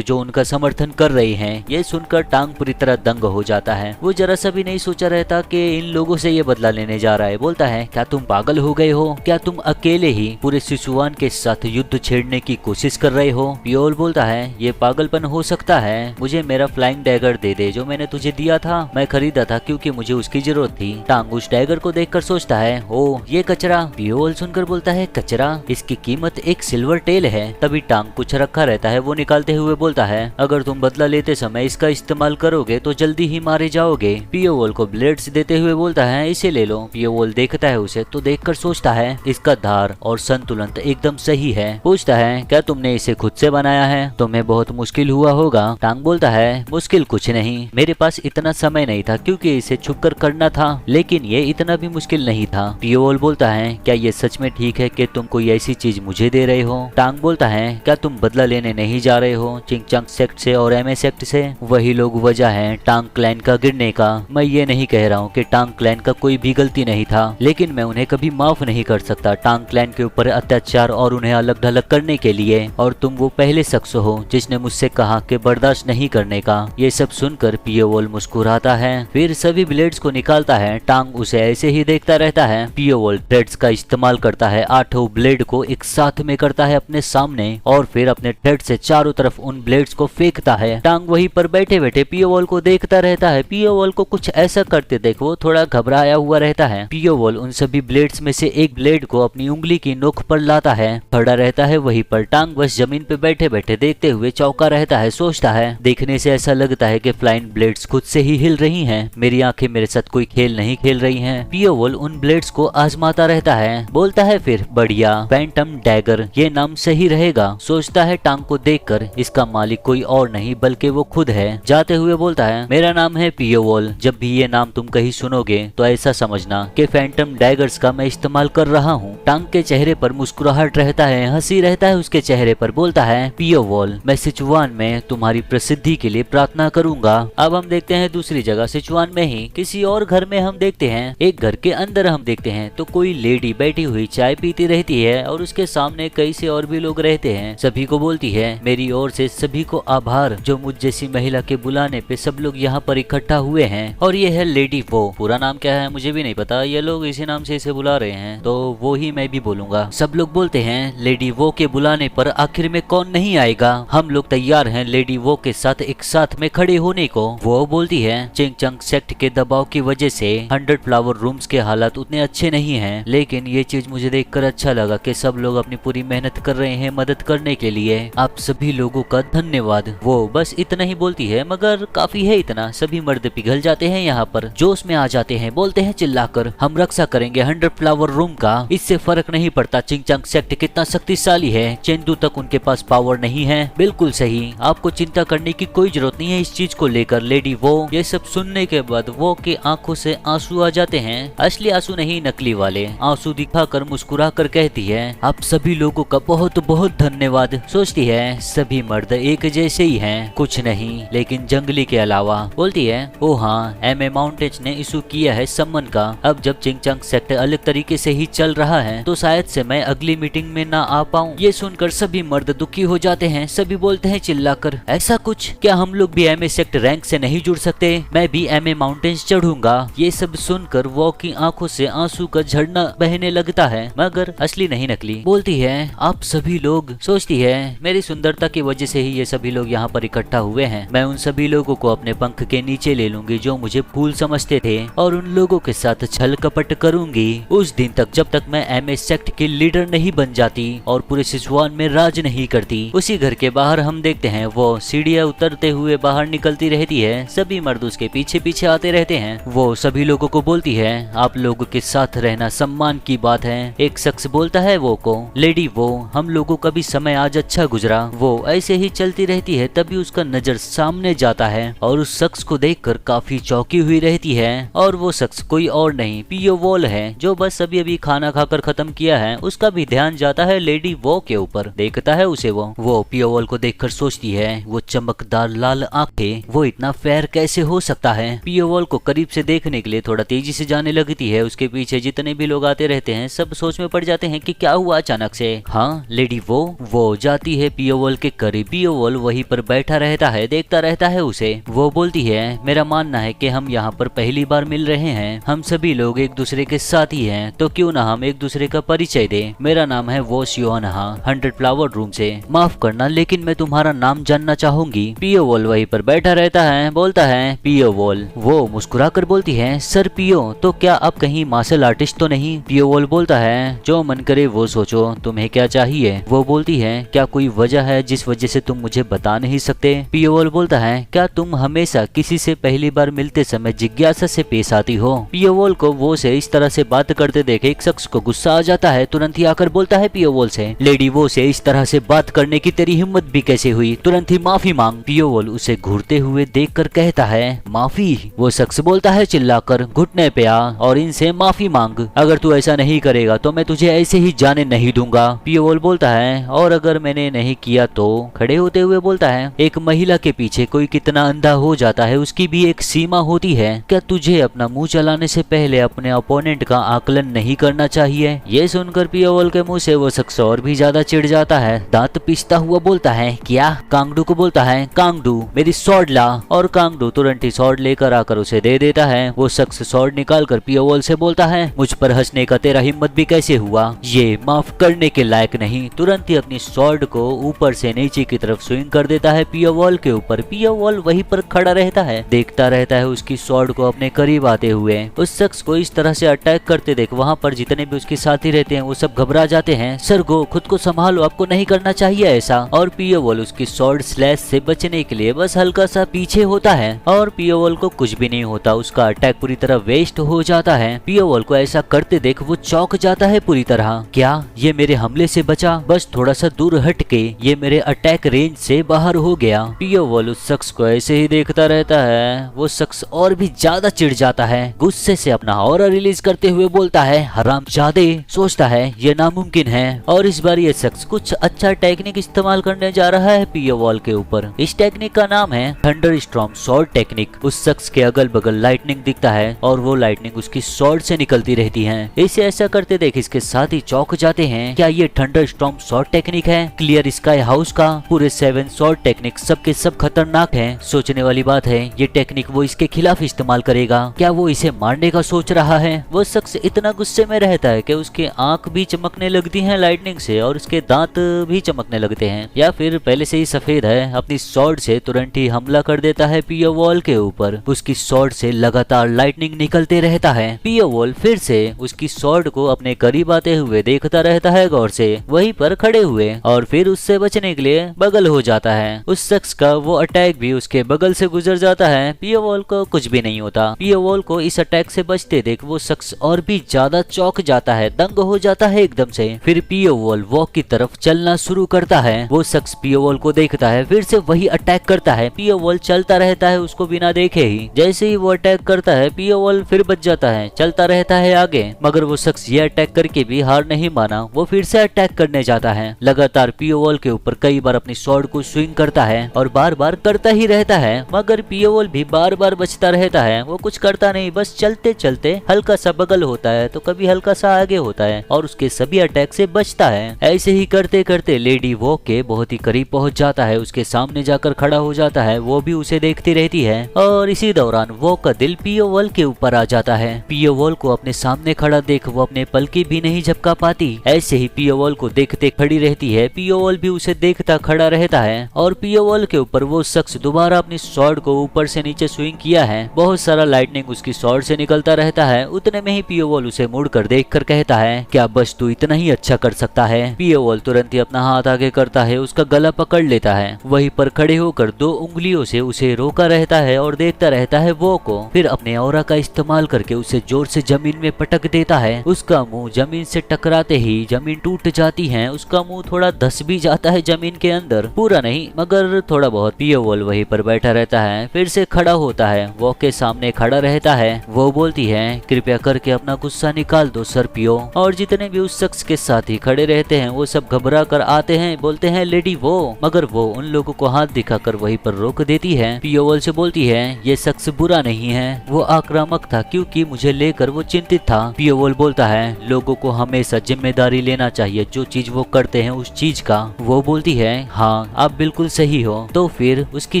जो उनका समर्थन कर रही हैं। ये सुनकर टांग पूरी तरह दंग हो जाता है। वो जरा सा भी नहीं सोचा रहता कि इन लोगों से ये बदला लेने जा रहा है। बोलता है, क्या तुम पागल हो गए हो? क्या तुम अकेले ही पूरे सिचुआन के साथ युद्ध छेड़ने की कोशिश कर रहे हो? पियोवॉल बोलता है, ये पागलपन हो सकता है, मुझे मेरा फ्लाइंग डैगर दे दे जो मैंने तुझे दिया था, मैं खरीदा था क्योंकि मुझे उसकी जरूरत थी। टांग उस डैगर को देखकर सोचता है, ओ ये कचरा। पियोवॉल सुनकर बोलता है, कचरा? इसकी कीमत एक सिल्वर टेल है। तभी टांग कुछ रखा रहता है वो निकालते हुए बोलता है, अगर तुम बदला लेते समय इसका इस्तेमाल करोगे तो जल्दी ही मारे जाओगे। पियोवॉल को ब्लेड्स देते हुए बोलता है, इसे ले लो। पियोवॉल देखता है उसे तो देखकर सोचता है इसका धार और संतुलन तो एकदम सही है। पूछता है क्या तुमने इसे खुद से बनाया है? तुम्हें बहुत मुश्किल हुआ होगा। टांग बोलता है मुश्किल कुछ नहीं, मेरे पास इतना समय नहीं था क्योंकि इसे छुपकर करना था, लेकिन ये इतना भी मुश्किल नहीं था। पियोवोल बोलता है क्या ये सच में ठीक है कि तुम कोई ऐसी चीज मुझे दे रहे हो? टांग बोलता है क्या तुम बदला लेने नहीं जा रहे हो चिंगचंग सेक्ट से और एमए सेक्ट से? वही लोग वजह है टांग क्लैन का गिरने का। मैं ये नहीं कह रहा हूँ कि टांग क्लैन का कोई भी गलती नहीं था, लेकिन मैं उन्हें कभी माफ नहीं कर सकता टांग क्लैन के ऊपर अत्याचार और उन्हें अलग ढलग करने के लिए, और तुम वो पहले शख्स हो जिसने मुझसे कहा कि बर्दाश्त नहीं करने का। ये सब सुनकर पियोवोल मुस्कुराता है, फिर सभी ब्लेड्स को निकालता है। टांग उसे ऐसे ही देखता रहता है। पियोवोल थ्रेड्स का इस्तेमाल करता है, 8 ब्लेड को एक साथ में करता है अपने सामने और फिर अपने थ्रेड से चारों तरफ उन ब्लेड्स को फेंकता है। टांग वहीं पर बैठे बैठे पियोवोल को देखता रहता है। पियोवोल को कुछ ऐसा करते देख वो थोड़ा घबराया हुआ रहता है। पियोवोल उन सभी ब्लेड्स में से एक ब्लेड को अपनी उंगली की नोक पर लाता है, खड़ा रहता है वहीं पर। टांग बस जमीन पे बैठे बैठे देखते हुए चौंका रहता है। सोचता है देखने से ऐसा लगता है कि फ्लाइंग ब्लेड्स खुद से ही हिल रही हैं। मेरी आंखें मेरे साथ कोई खेल नहीं खेल रही हैं। पियोवोल उन ब्लेड्स को आजमाता रहता है। बोलता है फिर बढ़िया, फैंटम डैगर ये नाम सही रहेगा। सोचता है टांग को देखकर इसका मालिक कोई और नहीं बल्कि वो खुद है। जाते हुए बोलता है मेरा नाम है पियोवोल, जब भी ये नाम तुम कहीं सुनोगे तो ऐसा समझना कि फैंटम डैगर्स का मैं इस्तेमाल कर रहा हूँ। टांग के चेहरे पर मुस्कुराहट रहता है, हंसी रहता है उसके चेहरे पर। बोलता है पियोवोल मैं सिचुआन में तुम्हारी प्रसिद्धि के लिए प्रार्थना करूंगा। अब हम देखते हैं दूसरी जगह, सिचुआन में ही किसी और घर में हम देखते हैं। एक घर के अंदर हम देखते हैं तो कोई लेडी बैठी हुई चाय पीती रहती है और उसके सामने कई से और भी लोग रहते हैं। सभी को बोलती है मेरी ओर से सभी को आभार जो मुझ जैसी महिला के बुलाने पे सब लोग यहाँ पर इकट्ठा हुए हैं। और ये है लेडी वो। पूरा नाम क्या है मुझे भी नहीं पता, ये लोग इसी नाम से इसे बुला रहे हैं तो वो ही मैं भी बोलूंगा। सब लोग बोलते हैं लेडी वो के बुलाने पर आखिर में कौन नहीं आएगा, हम लोग तैयार हैं लेडी वो के साथ एक साथ में खड़े होने को। वो बोलती है चिंगचंग सेक्ट के दबाव की वजह से 100 फ्लावर रूम्स के हालात उतने अच्छे नहीं हैं, लेकिन ये चीज मुझे देखकर अच्छा लगा कि सब लोग अपनी पूरी मेहनत कर रहे हैं मदद करने के लिए। आप सभी लोगों का धन्यवाद। वो बस इतना ही बोलती है मगर काफी है इतना। सभी मर्द पिघल जाते हैं यहाँ पर, जोश में आ जाते हैं, बोलते हैं चिल्लाकर हम रक्षा करेंगे 100 फ्लावर रूम का, इससे फर्क नहीं पड़ता चिंगचंग सेक्ट कितना शक्तिशाली है, चेंदू तक उनके पास पावर नहीं है। बिल्कुल सही, आपको चिंता करने की कोई जरूरत नहीं है इस चीज को लेकर। लेडी वो ये सब सुनने के बाद वो की आंखों से आंसू आ जाते हैं, असली आंसू नहीं नकली वाले आंसू दिखाकर मुस्कुरा कर कहती है आप सभी लोगों का बहुत बहुत धन्यवाद। सोचती है सभी मर्द एक जैसे ही हैं, कुछ नहीं लेकिन जंगली के अलावा। बोलती है ओ हाँ एमए माउंटेज ने इशू किया है सम्मन का, अब जब चिंगचंग सेक्ट अलग तरीके से ही चल रहा है तो शायद से मैं अगली मीटिंग में ना आ पाऊँ। ये सुनकर सभी मर्द दुखी हो जाते हैं। सभी बोलते हैं चिल्लाकर ऐसा कुछ, क्या हम लोग भी एमए सेक्ट रैंक से नहीं जुड़ सकते? मैं भी एमए माउंटेन्स चढ़ूंगा। ये सब सुनकर वो की आंखों से आंसू का झरना बहने लगता है, मगर असली नहीं नकली। बोलती है आप सभी लोग। सोचती है मेरी सुंदरता की वजह से ही ये सभी लोग यहाँ पर इकट्ठा हुए हैं, मैं उन सभी लोगों को अपने पंख के नीचे ले लूंगी जो मुझे फूल समझते थे और उन लोगों के साथ छल कपट करूंगी उस दिन तक जब तक मैं एमए सेक्ट की लीडर नहीं बन जाती और पूरे सिचुआन में राज नहीं करती। उसी घर के बाहर हम देखते हैं वो सीढ़ियां उतरते हुए बाहर निकलती रहती है, सभी मर्द उसके पीछे पीछे आते रहते हैं। वो सभी लोगों को बोलती है आप लोगों के साथ रहना सम्मान की बात है। एक शख्स बोलता है वो को लेडी वो हम लोगों का भी समय आज अच्छा गुजरा। वो ऐसे ही चलती रहती है, तभी उसका नजर सामने जाता है और उस शख्स को देखकर काफी चौंकी हुई रहती है। और वो शख्स कोई और नहीं पियोवोल है जो बस अभी अभी खाना खाकर खत्म किया है। उसका भी ध्यान जाता है लेडी वो के ऊपर, देखता है उसे वो पियोवोल को देखकर सोचती है वो चमकदार लाल आंखें, वो इतना फेयर कैसे हो सकता है। पियोवोल को करीब से देखने के लिए थोड़ा तेजी से जाने लगती है। उसके पीछे जितने भी लोग आते रहते हैं सब सोच में पड़ जाते हैं कि क्या हुआ अचानक से। हाँ लेडी वो जाती है पियोवोल के करीब। पियोवोल वहीं पर बैठा रहता है, देखता रहता है उसे। वो बोलती है मेरा मानना है कि हम यहाँ पर पहली बार मिल रहे हैं, हम सभी लोग एक दूसरे के साथी हैं, तो क्यों ना हम एक दूसरे का परिचय दें। मेरा नाम है वो शियोनहा 100 फ्लावर रूम से। माफ करना लेकिन मैं तुम्हारा नाम जानना चाहूंगी। पियोवोल वहीं पर बैठा रहता है, बोलता है पियोवोल। वो मुस्कुरा कर बोलती है सर पियो तो क्या आप कहीं मार्शल आर्टिस्ट तो नहीं? पियोवोल बोलता है जो मन करे वो सोचो, तुम्हें क्या चाहिए? वो बोलती है क्या कोई वजह है जिस वजह से तुम मुझे बता नहीं सकते? पियोवोल बोलता है क्या तुम हमेशा किसी से पहली बार मिलते समय जिज्ञासा से पेश आती हो? पियोवोल को वो से इस तरह तरह से बात करते देख एक शख्स को गुस्सा आ जाता है। तुरंत ही आकर बोलता है पियोवोल से, लेडी वो से इस तरह से बात करने की तेरी हिम्मत भी कैसे हुई, तुरंत ही माफी मांग। पियोवोल उसे घूरते हुए देखकर कहता है माफी। वो शख्स बोलता है चिल्लाकर, घुटने पे आ और इनसे माफी मांग, अगर तू ऐसा नहीं करेगा तो मैं तुझे ऐसे ही जाने नहीं दूंगा। पियोवोल बोलता है और अगर मैंने नहीं किया तो? खड़े होते हुए बोलता है, एक महिला के पीछे कोई कितना अंधा हो जाता है उसकी भी एक सीमा होती है, क्या तुझे अपना मुंह चलाने से पहले अपने अपोनेंट का आकलन नहीं करना चाहिए? ये सुनकर पियोवोल के मुंह से वो शख्स और भी ज्यादा चिढ़ जाता है, दांत पीसता हुआ बोलता है, क्या? कांगडू को बोलता है, कांगडू मेरी स्वॉर्ड ला, और कांगडू तुरंत ही स्वॉर्ड लेकर आकर उसे दे देता है। वो शख्स स्वॉर्ड निकालकर पियोवोल से बोलता है, मुझ पर हंसने का तेरा हिम्मत भी कैसे हुआ, ये माफ करने के लायक नहीं। तुरंत ही अपनी स्वॉर्ड को ऊपर से नीचे की तरफ स्विंग कर देता है पियोवोल के ऊपर। पियोवोल वहीं पर खड़ा रहता है, देखता रहता है उसकी स्वॉर्ड को अपने करीब आते हुए। उस शख्स को इस तरह से अटैक करते देख वहाँ पर जितने भी उसके साथी रहते हैं वो सब घबरा जाते हैं। सरगो खुद को संभालो, आपको नहीं करना चाहिए ऐसा। और पियोवोल उसकी स्वॉर्ड स्लैश से बचने के लिए बस हल्का सा पीछे होता है और पियोवोल को कुछ भी नहीं होता, उसका अटैक पूरी तरह वेस्ट हो जाता है। पियोवोल को ऐसा करते देख वो चौंक जाता है पूरी तरह, क्या ये मेरे हमले से बचा? बस थोड़ा सा दूर हट के ये मेरे अटैक रेंज से बाहर हो गया। पियोवोल उस शख्स को ऐसे ही देखता रहता है। वो शख्स और भी ज्यादा चिढ़ जाता है, गुस्से से अपना ऑरा रिलीज करते हुए बोलता है, हरामजादे। सोचता है ये नामुमकिन है और इस बार ये शख्स कुछ अच्छा टेक्निक इस्तेमाल करने जा रहा है पियोवोल के ऊपर। इस टेक्निक का नाम है थंडर स्टॉर्म स्वॉर्ड टेक्निक। उस शख्स के अगल बगल लाइटनिंग दिखता है और वो लाइटनिंग उसकी स्वॉर्ड से निकलती रहती है। इसे ऐसा करते देख इसके साथ ही चौंक जाते हैं, क्या ये थंडर स्टॉर्म स्वॉर्ड टेक्निक है क्लियर स्काई हाउस का? पूरे 7 स्वॉर्ड टेक्निक सबके सब खतरनाक है। सोचने वाली बात है ये टेक्निक वो इसके खिलाफ इस्तेमाल करेगा, क्या वो इसे मारने का सोच रहा है? वो शख्स इतना गुस्से में रहता है कि उसके आंख भी चमकने लगती हैं लाइटनिंग से और उसके दांत भी चमकने लगते हैं, या फिर पहले से ही सफेद है। अपनी स्वॉर्ड से तुरंत ही हमला कर देता है पियोवोल के ऊपर। उसकी स्वॉर्ड से लगातार लाइटनिंग निकलते रहता है। पियोवोल फिर से उसकी स्वॉर्ड को अपने करीब आते हुए देखता रहता है गौर से, वहीं पर खड़े हुए, और फिर उससे बचने के लिए बगल हो जाता है। उस शख्स का वो अटैक भी उसके बगल से गुजर जाता है। पियोवोल को कुछ भी नहीं होता। पियोवोल को इस अटैक से बचते देख वो शख्स और भी ज्यादा चौंक जाता है, दंग हो जाता है एकदम से। फिर पियोवोल वॉक की तरफ चलना शुरू करता है। वो शख्स पियोवोल को देखता है, फिर से वही अटैक करता है। पियोवोल चलता रहता है उसको बिना देखे ही। जैसे ही वो अटैक करता है पियोवोल फिर बच जाता है, चलता रहता है आगे। मगर वो शख्स ये अटैक करके भी हार नहीं माना, वो फिर से अटैक करने जाता है। लगातार पियोवोल के ऊपर कई बार अपनी स्वॉर्ड को स्विंग करता है और बार बार करता ही रहता है, मगर पियोवोल भी बार बार बचता रहता है। वो कुछ करता नहीं, बस चलते चलते हल्का सा बगल होता है तो कभी हल्का सा आगे होता है और उसके सभी अटैक से बचता है। ऐसे ही करते करते लेडी वॉक के बहुत ही करीब पहुंच जाता है, उसके सामने जाकर खड़ा हो जाता है। वो भी उसे देखती रहती है और इसी दौरान वॉक का दिल पियोवोल के ऊपर आ जाता है। पियोवोल को अपने सामने खड़ा देख वो अपने पलकी भी नहीं झपका पाती, ऐसे ही पियोवोल को देखते खड़ी रहती है। पियोवोल भी उसे देखता खड़ा रहता है और पियोवोल के ऊपर वो शख्स दोबारा अपनी स्वॉर्ड को ऊपर से नीचे स्विंग किया है। बहुत सारा लाइटनिंग उसकी स्वॉर्ड से निकलता रहता है। उतने में ही पियोवोल उसे मुड़कर देखकर कहता है, क्या बस तू इतना ही अच्छा कर सकता है? पियोवोल तुरंत ही अपना हाथ आगे करता है, उसका गला पकड़ लेता है। वहीं पर खड़े होकर 2 उंगलियों से उसे रोका रहता है और देखता रहता है वो को। फिर अपने ऑरा का इस्तेमाल करके उसे जोर से जमीन में पटक देता है। उसका मुंह जमीन से टकराते ही जमीन टूट जाती है। उसका मुंह थोड़ा धस भी जाता है जमीन के अंदर, पूरा नहीं मगर थोड़ा बहुत। पियोवोल वहीं पर बैठा रहता है, फिर से खड़ा होता है, वो के सामने खड़ा रहता है। वो बोलती है, कृपया करके अपना गुस्सा निकाल दो सर पियो। और जितने भी उस शख्स के साथ ही खड़े रहते हैं वो सब घबरा कर आते हैं, बोलते हैं लेडी वो, मगर वो उन लोगों को हाथ दिखाकर वहीं पर रोक देती है। पियोवोल से बोलती है, ये शख्स बुरा नहीं है, वो आक्रामक था क्योंकि मुझे लेकर वो चिंतित था। पियोवोल बोलता है, लोगों को हमेशा जिम्मेदारी लेना चाहिए जो चीज वो करते हैं उस चीज का। वो बोलती है, हाँ आप बिल्कुल सही हो, तो फिर उसकी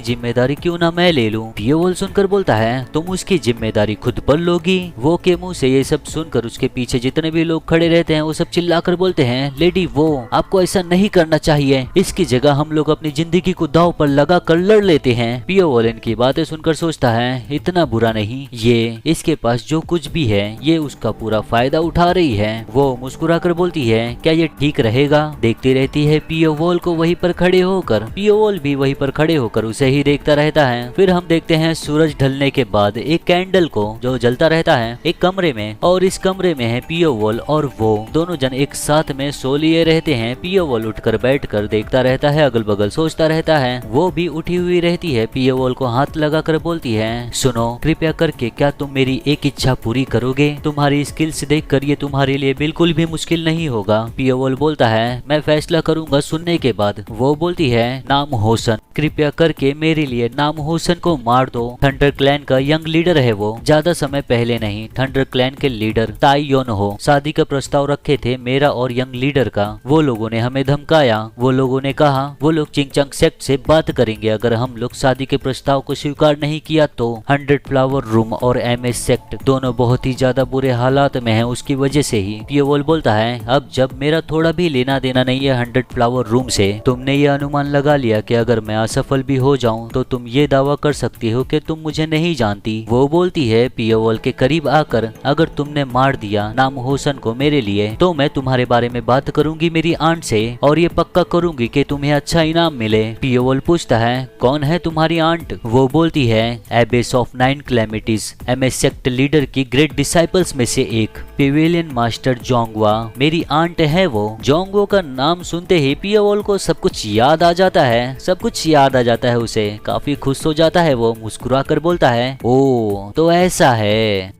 जिम्मेदारी क्यों ना मैं ले लूं? पियोवोल सुनकर बोलता है, तुम उसकी जिम्मेदारी खुद पर लोगी? वो के मुंह से ये सब सुनकर उसके पीछे जितने भी लोग खड़े रहते हैं वो सब चिल्लाकर बोलते हैं, लेडी वो, आपको ऐसा नहीं करना चाहिए, इसकी जगह हम लोग अपनी जिंदगी को दांव पर लगा कर लड़ लेते हैं। पियोवोल इनकी बातें सुनकर सोचता है, इतना बुरा नहीं, ये इसके पास जो कुछ भी है ये उसका पूरा फायदा उठा रही है। वो मुस्कुराकर बोलती है, क्या ये ठीक रहेगा? देखती रहती है पियोवोल को वहीं पर खड़े होकर। पियोवोल भी वहीं पर खड़े होकर उसे ही देखता रहता है। फिर हम देखते हैं सूरज ढलने के बाद एक कैंडल को जो जलता रहता है एक कमरे कमरे में, और इस कमरे में है पियोवॉल और वो दोनों जन एक साथ में सो लिए रहते हैं। पियोवॉल उठकर बैठकर देखता रहता है, अगल बगल सोचता रहता है। वो भी उठी हुई रहती है, पियोवॉल को हाथ लगाकर बोलती है, सुनो कृपया करके क्या तुम मेरी एक इच्छा पूरी करोगे? तुम्हारी स्किल्स देखकर ये तुम्हारे लिए बिल्कुल भी मुश्किल नहीं होगा। पियोवॉल बोलता है, मैं फैसला करूंगा सुनने के बाद। वो बोलती है, नाम होसन, कृपया करके मेरे लिए नाम होसन को मार दो। थंडर क्लैन का यंग लीडर है वो। ज्यादा समय पहले नहीं, थंडर क्लैन के लीडर ताई योन हो शादी का प्रस्ताव रखे थे मेरा और यंग लीडर का। वो लोगों ने हमें धमकाया। वो लोगों ने कहा वो लोग चिंगचंग सेक्ट से बात करेंगे अगर हम लोग शादी के प्रस्ताव को स्वीकार नहीं किया तो। 100 फ्लावर रूम और MS सेक्ट दोनों बहुत ही ज्यादा बुरे हालात में हैं उसकी वजह से ही। पियोवॉल बोलता है, अब जब मेरा थोड़ा भी लेना देना नहीं है 100 फ्लावर रूम से, तुमने ये अनुमान लगा लिया कि अगर मैं असफल भी हो जाऊं तो तुम ये दावा कर सकती हो कि तुम मुझे नहीं जानती। वो बोलती है पियोवॉल के करीब आकर, अगर तुमने मार दिया नाम होसन को मेरे लिए तो मैं तुम्हारे बारे में बात करूंगी मेरी आंट से और ये पक्का करूंगी कि तुम्हें अच्छा इनाम मिले। पियोवॉल पूछता है, कौन है तुम्हारी आंट? वो बोलती है, Abyss of 9 calamities, MS sect leader की ग्रेट डिसाइपल्स में से एक, पेविलियन मास्टर जोंगवा मेरी आंट है वो। जोंगवो का नाम सुनते ही पियोवॉल को सब कुछ याद आ जाता है। सब कुछ याद आ जाता है उसे। काफी खुश हो जाता है वो, मुस्कुरा कर बोलता है, ओ तो ऐसा है।